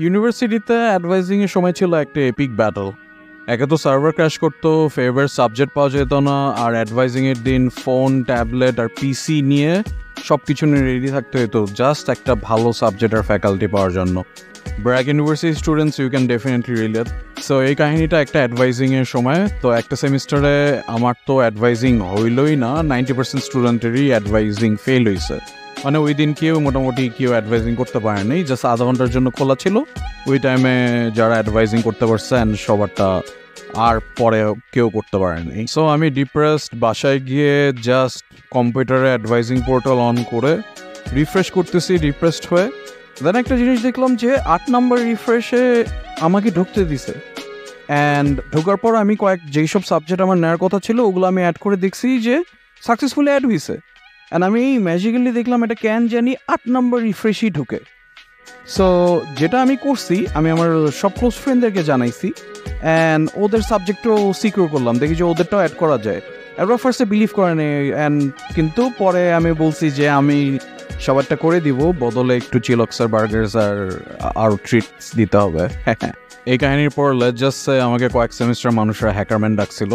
ইউনিভার্সিটিতে অ্যাডভাইজিংয়ের সময় ছিল একটা এপিক ব্যাটল। একে তো সার্ভার ক্র্যাশ করতো, ফেভারিট সাবজেক্ট পাওয়া যেত না, আর অ্যাডভাইজিংয়ের দিন ফোন, ট্যাবলেট আর পিসি নিয়ে সব কিছু নিয়ে রেডি থাকতে হতো জাস্ট একটা ভালো সাবজেক্ট আর ফ্যাকাল্টি পাওয়ার জন্য। BRAC university students you can definitely relate. So এই কাহিনীটা একটা অ্যাডভাইজিংয়ের সময়। তো একটা সেমিস্টারে আমার তো অ্যাডভাইজিং হইলই না, 90% স্টুডেন্টেরই অ্যাডভাইজিং ফেল হয়েছে। মানে ওই দিন মোটামুটি কেউ অ্যাডভাইজিং করতে পারেনি, জাস্ট আধা ঘন্টার জন্য খোলা ছিল। ওই টাইমে যারা অ্যাডভাইজিং করতে পারছেন সবারটা, আর পরে কেউ করতে পারেনি। সো আমি ডিপ্রেসড, বাসায় গিয়ে জাস্ট কম্পিউটারে অ্যাডভাইজিং পোর্টাল অন করে রিফ্রেশ করতেছি ডিপ্রেসড হয়ে। দেন একটা জিনিস দেখলাম যে 8 নম্বর রিফ্রেশে আমাকে ঢুকতে দিছে। অ্যান্ড ঢোকার পর আমি যেই সব সাবজেক্ট আমার নেওয়ার কথা ছিল ওগুলো আমি অ্যাড করে দেখছি যে সাকসেসফুলি অ্যাড হয়েছে। অ্যান্ড আমি ম্যাজিক্যালি দেখলাম এটা কেন জানি 8 নম্বর রিফ্রেশই ঢুকে। সো যেটা আমি করছি, আমি আমার সব ক্লোজ ফ্রেন্ডদেরকে জানাইছি অ্যান্ড ওদের সাবজেক্টও সিকিউর করলাম, দেখি যে ওদেরটাও অ্যাড করা যায়। এবার ফার্স্টে বিলিভ করে নেই, অ্যান্ড কিন্তু পরে আমি বলছি যে আমি সবারটা করে দিব, বদলে একটু চিলক্সার, বার্গার্স আর ট্রিটস দিতে হবে। এই কাহিনীর পর লেটস জাস্ট সে আমাকে কয়েক সেমিস্টার মানুষরা হ্যাকারম্যান ডাকছিল।